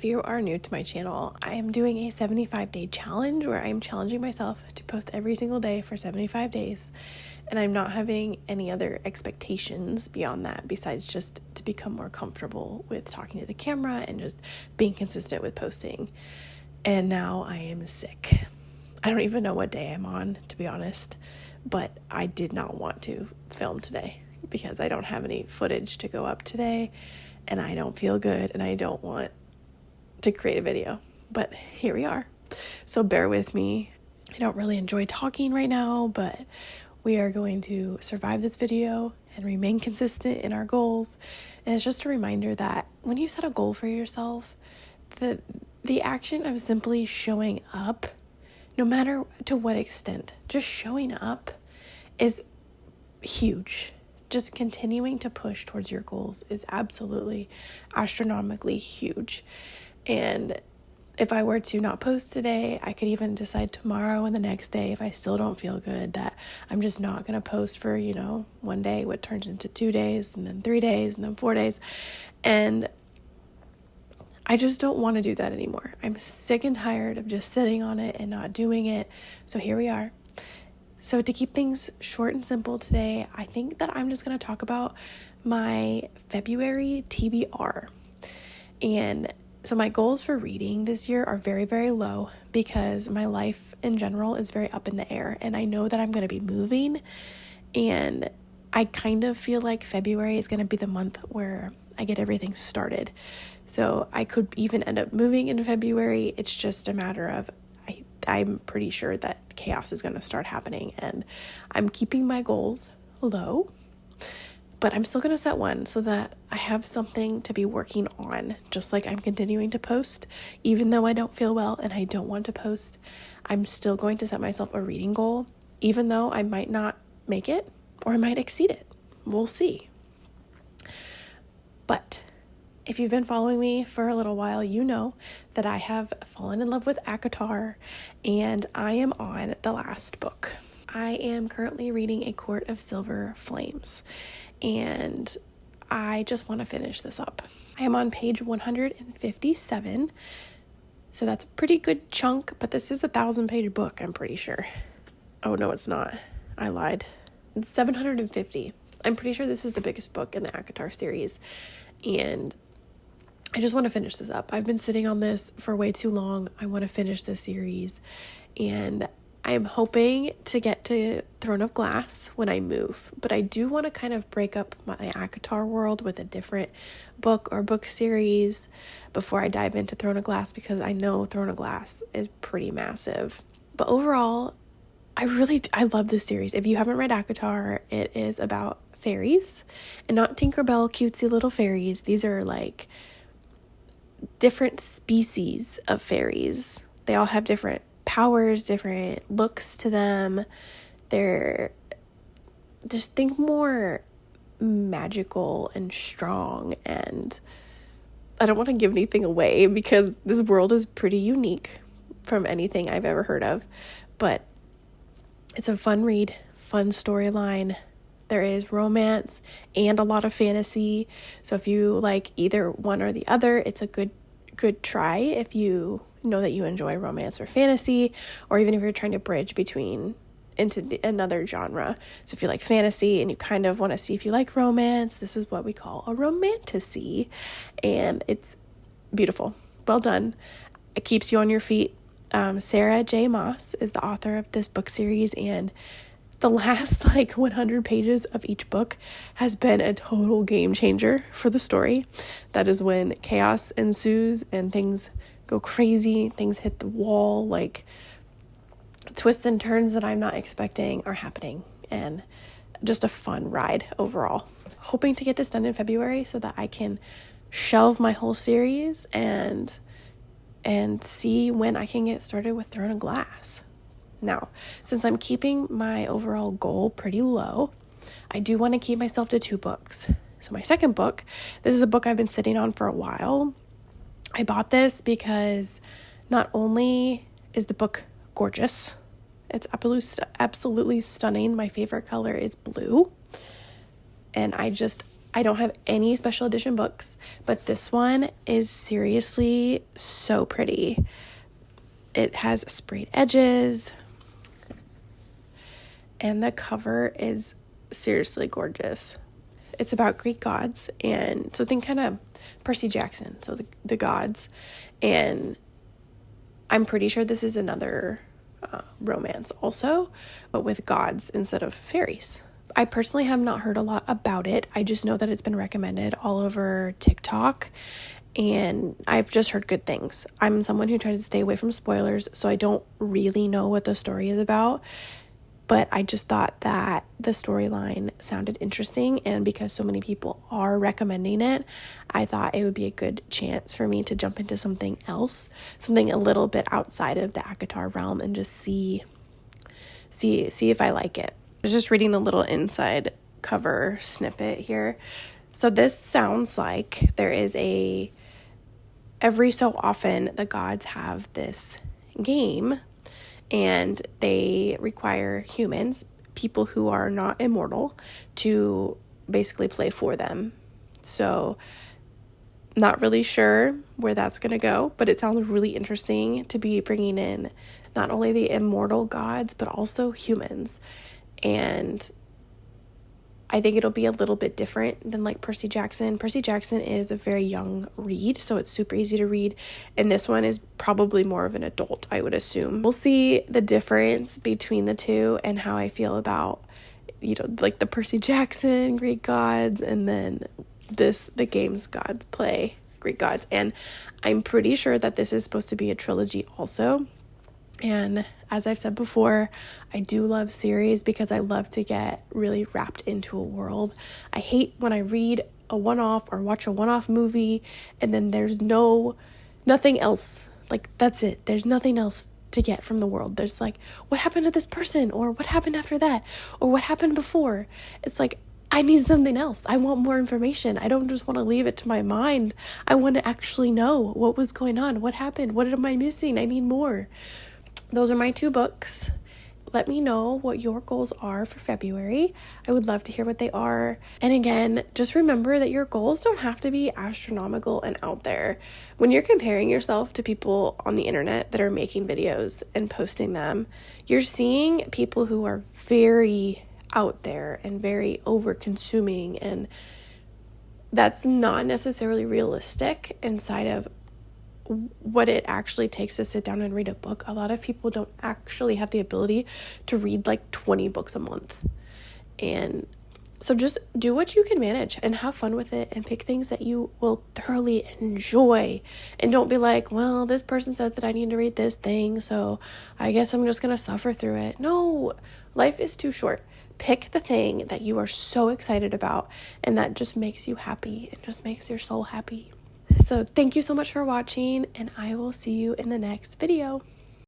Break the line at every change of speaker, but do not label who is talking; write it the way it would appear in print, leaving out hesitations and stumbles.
If you are new to my channel, I am doing a 75-day challenge where I'm challenging myself to post every single day for 75 days. And I'm not having any other expectations beyond that besides just to become more comfortable with talking to the camera and just being consistent with posting. And now I am sick. I don't even know what day I'm on, to be honest, but I did not want to film today because I don't have any footage to go up today and I don't feel good and I don't want to create a video, but here we are. So bear with me. I don't really enjoy talking right now, but we are going to survive this video and remain consistent in our goals. And it's just a reminder that when you set a goal for yourself, the action of simply showing up, no matter to what extent, just showing up is huge. Just continuing to push towards your goals is absolutely astronomically huge. And if I were to not post today, I could even decide tomorrow and the next day, if I still don't feel good, that I'm just not going to post for, one day, what turns into 2 days, and then 3 days, and then 4 days. And I just don't want to do that anymore. I'm sick and tired of just sitting on it and not doing it. So here we are. So to keep things short and simple today, I think that I'm just going to talk about my February TBR. And so my goals for reading this year are very, very low because my life in general is very up in the air. And I know that I'm going to be moving. And I kind of feel like February is going to be the month where I get everything started. So I could even end up moving in February. It's just a matter of I'm pretty sure that chaos is going to start happening, and I'm keeping my goals low, but I'm still going to set one so that I have something to be working on. Just like I'm continuing to post, even though I don't feel well and I don't want to post, I'm still going to set myself a reading goal, even though I might not make it or I might exceed it. We'll see. But if you've been following me for a little while, you know that I have fallen in love with ACOTAR, and I am on the last book. I am currently reading A Court of Silver Flames, and I just want to finish this up. I am on page 157, so that's a pretty good chunk, but this is a 1,000-page book, I'm pretty sure. Oh, no, it's not. I lied. It's 750. I'm pretty sure this is the biggest book in the ACOTAR series, and I just want to finish this up. I've been sitting on this for way too long. I want to finish this series, and I'm hoping to get to Throne of Glass when I move, but I do want to kind of break up my ACOTAR world with a different book or book series before I dive into Throne of Glass, because I know Throne of Glass is pretty massive. But overall, I love this series. If you haven't read ACOTAR, it is about fairies, and not Tinkerbell cutesy little fairies. These are like different species of fairies. They all have different powers, different looks to them. They're just think more magical and strong, and I don't want to give anything away because this world is pretty unique from anything I've ever heard of, but it's a fun read, fun storyline. There is romance and a lot of fantasy. So if you like either one or the other, it's a good try if you know that you enjoy romance or fantasy, or even if you're trying to bridge between into another genre. So if you like fantasy and you kind of want to see if you like romance, this is what we call a romantasy, and it's beautiful. Well done. It keeps you on your feet. Sarah J. Maas is the author of this book series, and the last 100 pages of each book has been a total game changer for the story. That is when chaos ensues and things go crazy, things hit the wall, twists and turns that I'm not expecting are happening, and just a fun ride overall. Hoping to get this done in February so that I can shelve my whole series and see when I can get started with Throne of Glass. Now, since I'm keeping my overall goal pretty low, I do want to keep myself to 2 books. So my second book, this is a book I've been sitting on for a while. I bought this because not only is the book gorgeous, it's absolutely stunning. My favorite color is blue. And I just I don't have any special edition books, but this one is seriously so pretty. It has sprayed edges, and the cover is seriously gorgeous. It's about Greek gods, and so think kind of Percy Jackson, so the gods, and I'm pretty sure this is another romance also, but with gods instead of fairies. I personally have not heard a lot about it. I just know that it's been recommended all over TikTok, and I've just heard good things. I'm someone who tries to stay away from spoilers, so I don't really know what the story is about, but I just thought that the storyline sounded interesting, and because so many people are recommending it, I thought it would be a good chance for me to jump into something else, something a little bit outside of the ACOTAR realm, and just see if I like it. I was just reading the little inside cover snippet here. So this sounds like there is every so often the gods have this game, and they require humans, people who are not immortal, to basically play for them. So not really sure where that's going to go, but it sounds really interesting to be bringing in not only the immortal gods, but also humans. And I think it'll be a little bit different than like Percy Jackson. Percy Jackson is a very young read, so it's super easy to read. And this one is probably more of an adult, I would assume. We'll see the difference between the two and how I feel about, like the Percy Jackson Greek gods, and then the games gods play Greek gods. And I'm pretty sure that this is supposed to be a trilogy also. And as I've said before, I do love series because I love to get really wrapped into a world. I hate when I read a one-off or watch a one-off movie and then there's nothing else. Like, that's it. There's nothing else to get from the world. There's like, what happened to this person? Or what happened after that? Or what happened before? It's like, I need something else. I want more information. I don't just want to leave it to my mind. I want to actually know what was going on. What happened? What am I missing? I need more. Those are my 2 books. Let me know what your goals are for February. I would love to hear what they are. And again, just remember that your goals don't have to be astronomical and out there. When you're comparing yourself to people on the internet that are making videos and posting them, you're seeing people who are very out there and very over-consuming, and that's not necessarily realistic inside of what it actually takes to sit down and read a book. A lot of people don't actually have the ability to read like 20 books a month. And so just do what you can manage and have fun with it and pick things that you will thoroughly enjoy. And don't be like, well, this person said that I need to read this thing, so I guess I'm just going to suffer through it. No, life is too short. Pick the thing that you are so excited about and that just makes you happy and just makes your soul happy. So thank you so much for watching, and I will see you in the next video.